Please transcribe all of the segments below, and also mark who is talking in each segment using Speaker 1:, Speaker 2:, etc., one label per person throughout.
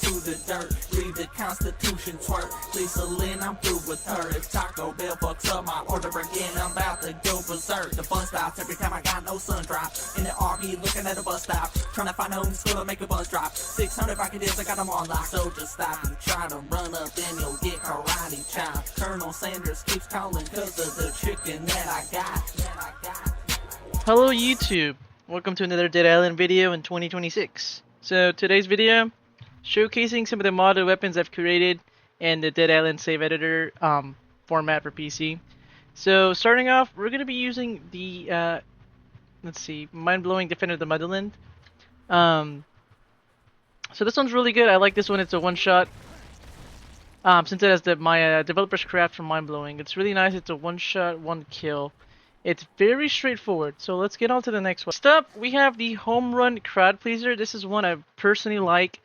Speaker 1: to the dirt. Leave the Constitution twerk. Lisa Lynn, I'm through with her. If Taco Bell fucks up my order again, I'm about to go berserk. The fun stops every time I got no sun drop. In the RV looking at a bus stop. Trying to find a home school to make a bus drop. 600 packages, I got them on lock. So just stop and try to run up, then you'll get karate chopped. Colonel Sanders keeps calling cause of the chicken that I got.
Speaker 2: Hello YouTube, welcome to another Dead Island video in 2026. So today's video, showcasing some of the modded weapons I've created in the Dead Island save editor format for PC. So starting off, we're going to be using the, Mindblowing Defender of the Motherland. So this one's really good, I like this one, it's a one-shot. Since it has my developer's craft from Mindblowing, it's really nice, it's a one-shot, one-kill. It's very straightforward, so let's get on to the next one. Next up, we have the Homerun Crowd Pleaser. This is one I personally like,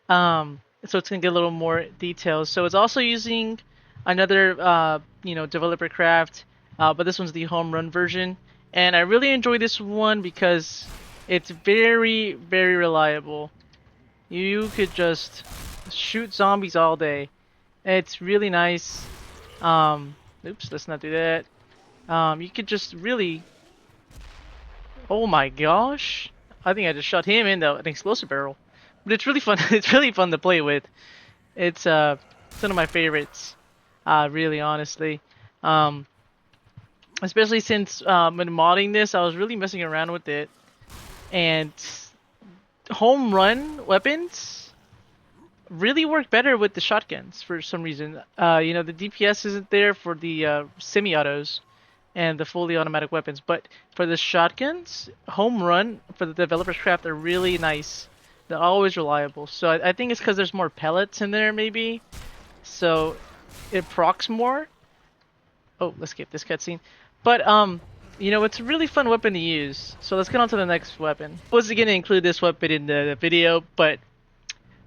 Speaker 2: so it's going to get a little more details. So it's also using another, developer craft, but this one's the Homerun version. And I really enjoy this one because it's very, very reliable. You could just shoot zombies all day. It's really nice. Oops, let's not do that. You could just really... Oh my gosh! I think I just shot him in an explosive barrel. But it's really fun. It's really fun to play with. It's one of my favorites. Really, honestly. Especially since when modding this, I was really messing around with it. And home run weapons really work better with the shotguns for some reason. The DPS isn't there for the semi-autos and the fully automatic weapons, but for the shotguns, home run for the developer's craft are really nice. They're always reliable. So I think it's because there's more pellets in there, maybe. So it procs more. Oh, let's skip this cutscene. But it's a really fun weapon to use. So let's get on to the next weapon. I wasn't gonna include this weapon in the video, but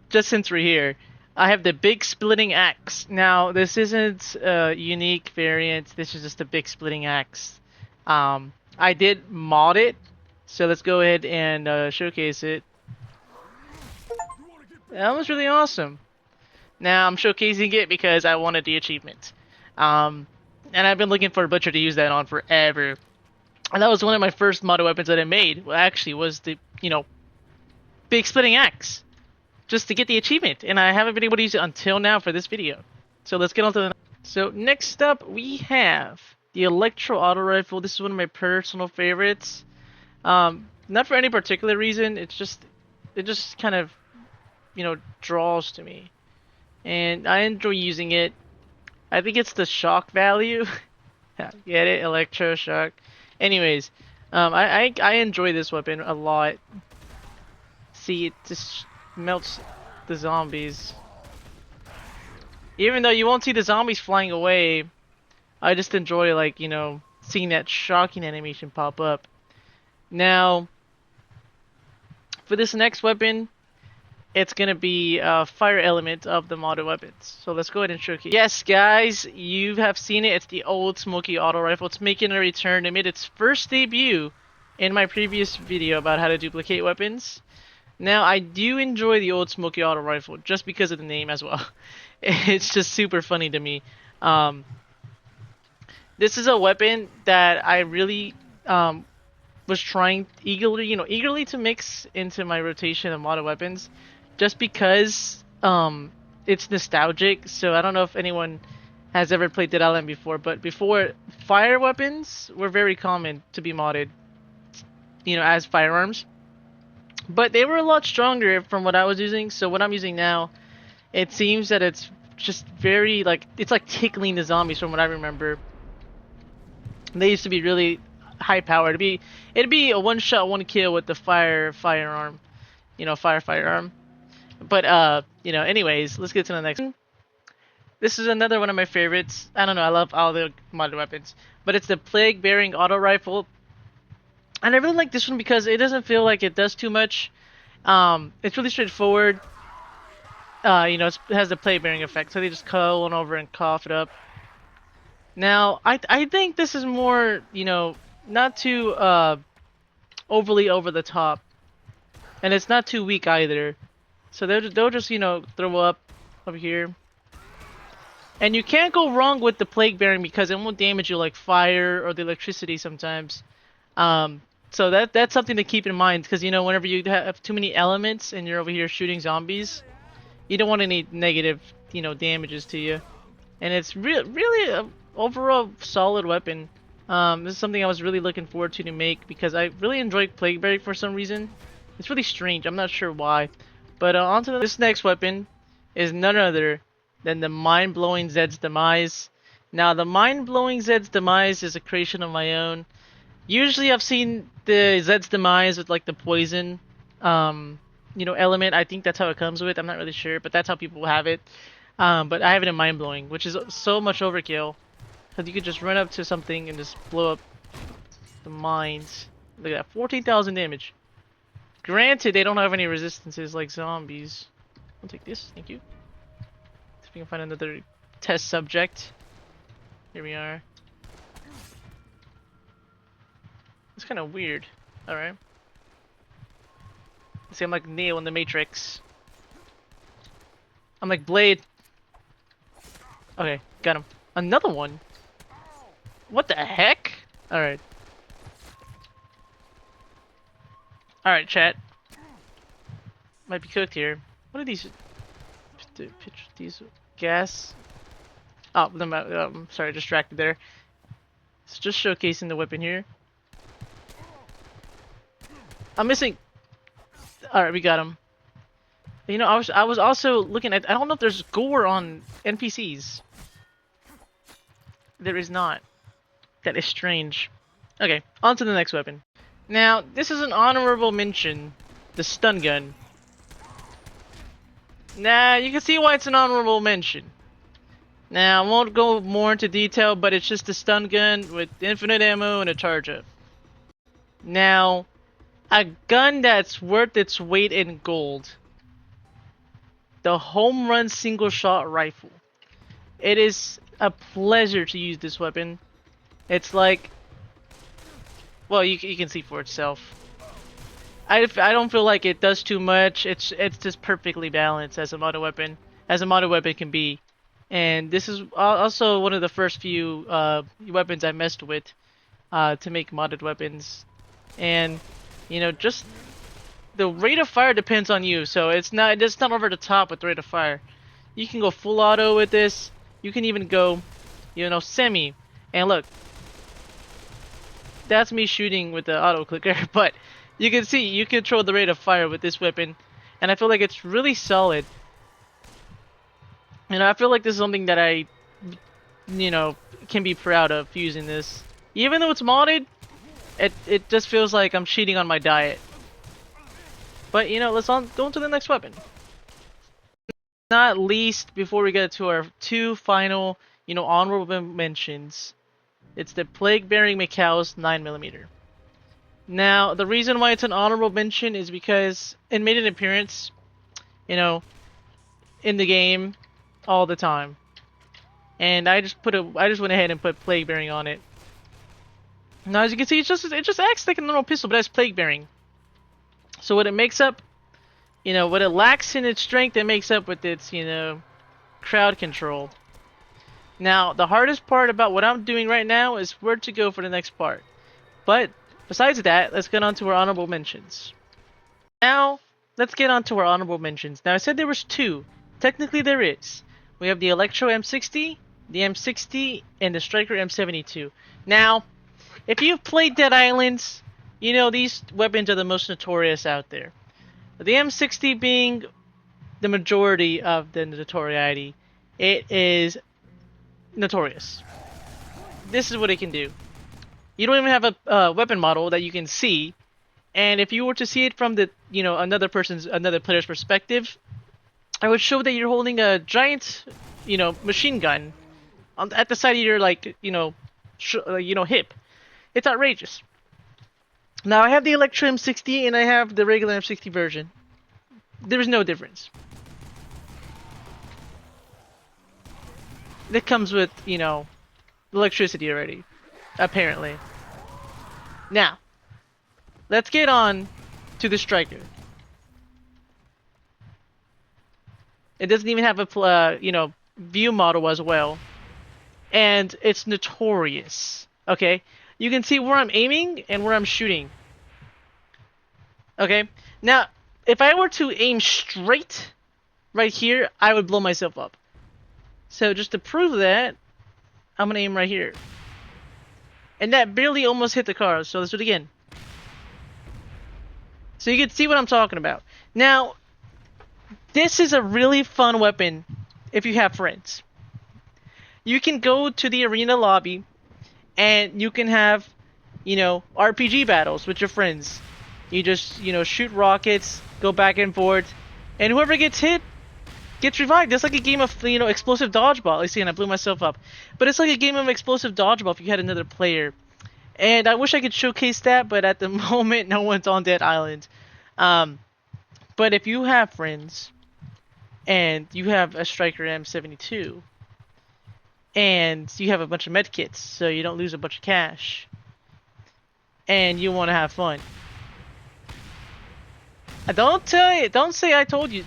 Speaker 2: just since we're here, I have the big splitting axe. Now, this isn't a unique variant. This is just a big splitting axe. I did mod it, so let's go ahead and showcase it. That was really awesome. Now, I'm showcasing it because I wanted the achievement. And I've been looking for a butcher to use that on forever. And that was one of my first modded weapons that I made. Well, actually, was the, big splitting axe. Just to get the achievement, and I haven't been able to use it until now for this video. So let's get on to the next. So next up we have the Electro auto rifle. This is one of my personal favorites. Not for any particular reason, it just kind of draws to me, and I enjoy using it. I think it's the shock value. Get it? Electro shock. Anyways, I enjoy this weapon a lot. See, it just melts the zombies. Even though you won't see the zombies flying away, I just enjoy, seeing that shocking animation pop up. Now, for this next weapon, it's gonna be a fire element of the modded weapons. So let's go ahead and showcase. Yes, guys, you have seen it. It's the old Smoky auto rifle. It's making a return. It made its first debut in my previous video about how to duplicate weapons. Now, I do enjoy the old Smoky auto rifle just because of the name as well. It's just super funny to me. This is a weapon that I really was trying eagerly to mix into my rotation of modded weapons, just because it's nostalgic. So I don't know if anyone has ever played Dead Island before, but before, fire weapons were very common to be modded, as firearms. But they were a lot stronger from what I was using, so what I'm using now, it seems that it's just very, it's like tickling the zombies from what I remember. They used to be really high powered. It'd be a one-shot, one-kill with the firearm. Firearm. But, anyways, let's get to the next one. This is another one of my favorites. I don't know, I love all the modded weapons. But it's the Plaguebearing auto rifle. And I really like this one because it doesn't feel like it does too much. It's really straightforward. It has the play-bearing effect, so they just curl on over and cough it up. Now, I think this is more, not too overly over the top. And it's not too weak either. So they'll just throw up over here. And you can't go wrong with the Plaguebearing because it won't damage you like fire or the electricity sometimes. So that's something to keep in mind because whenever you have too many elements and you're over here shooting zombies, you don't want any negative damages to you. And it's really a overall solid weapon. This is something I was really looking forward to make because I really enjoyed Plaguebearing for some reason. It's really strange. I'm not sure why. But on to this next weapon is none other than the Mindblowing Zed's Demise. Now, the Mindblowing Zed's Demise is a creation of my own. Usually, I've seen the Zed's Demise with like the poison, element. I think that's how it comes with. I'm not really sure, but that's how people have it. But I have it in Mindblowing, which is so much overkill. Because you could just run up to something and just blow up the mines. Look at that, 14,000 damage. Granted, they don't have any resistances like zombies. I'll take this, thank you. See if we can find another test subject. Here we are. It's kind of weird. Alright. See, I'm like Neo in the Matrix. I'm like Blade. Okay, got him. Another one? What the heck? Alright. Alright, chat. Might be cooked here. What are these? These gas? Oh, I'm sorry, distracted there. It's just showcasing the weapon here. I'm missing. Alright, we got him. I was also looking at. I don't know if there's gore on NPCs. There is not. That is strange. Okay, on to the next weapon. Now, this is an honorable mention. The stun gun. Now, you can see why it's an honorable mention. Now, I won't go more into detail, but it's just a stun gun with infinite ammo and a charge up. Now, a gun that's worth its weight in gold. The Homerun single shot rifle. It is a pleasure to use this weapon. It's like, well, you can see for itself. I don't feel like it does too much. It's just perfectly balanced as a modded weapon can be. And this is also one of the first few weapons I messed with to make modded weapons. And just the rate of fire depends on you. So it's not over the top with the rate of fire. You can go full auto with this. You can even go, semi. And look, that's me shooting with the auto clicker, but you can see you control the rate of fire with this weapon, and I feel like it's really solid. I feel like this is something that I, can be proud of using this. Even though it's modded, it just feels like I'm cheating on my diet. But let's go into the next weapon. Not least, before we get to our two final, honorable mentions, it's the Plaguebearing McCall's 9mm. Now, the reason why it's an honorable mention is because it made an appearance, in the game all the time, and I just went ahead and put Plaguebearing on it. Now, as you can see, it just acts like a normal pistol, but it has Plaguebearing. So what it makes up, what it lacks in its strength, it makes up with its, crowd control. Now, the hardest part about what I'm doing right now is where to go for the next part. But besides that, let's get on to our honorable mentions. Now, let's get on to our honorable mentions. Now, I said there was two. Technically, there is. We have the Electro M60, the M60, and the Striker M72. Now, if you've played Dead Islands, these weapons are the most notorious out there. The M60 being the majority of the notoriety. It is notorious. This is what it can do. You don't even have a weapon model that you can see, and if you were to see it from the another player's perspective, I would show that you're holding a giant machine gun at the side of your hip. It's outrageous. Now I have the Electro M60 and I have the regular M60 version. There's no difference. It comes with electricity already, apparently. Now, let's get on to the Striker. It doesn't even have a view model as well, and it's notorious. Okay, you can see where I'm aiming and where I'm shooting. Okay, now if I were to aim straight right here, I would blow myself up. So just to prove that, I'm gonna aim right here. And that barely almost hit the car, so let's do it again. So you can see what I'm talking about. Now, this is a really fun weapon if you have friends. You can go to the arena lobby and you can have, RPG battles with your friends. You just, shoot rockets, go back and forth, and whoever gets hit gets revived. It's like a game of, explosive dodgeball. I see, and I blew myself up. But it's like a game of explosive dodgeball if you had another player. And I wish I could showcase that, but at the moment, no one's on that island. But if you have friends, and you have a Striker M72, and you have a bunch of medkits, so you don't lose a bunch of cash, and you want to have fun, don't say I told you,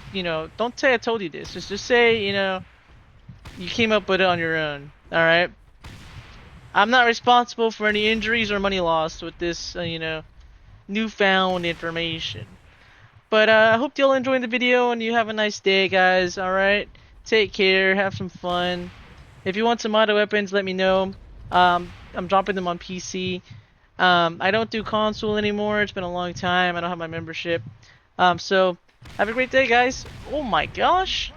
Speaker 2: don't say I told you this. Just say, you came up with it on your own. Alright? I'm not responsible for any injuries or money lost with this, newfound information. But I hope you all enjoyed the video and you have a nice day, guys. Alright? Take care, have some fun. If you want some auto weapons, let me know. I'm dropping them on PC. I don't do console anymore. It's been a long time. I don't have my membership. So, have a great day, guys. Oh my gosh.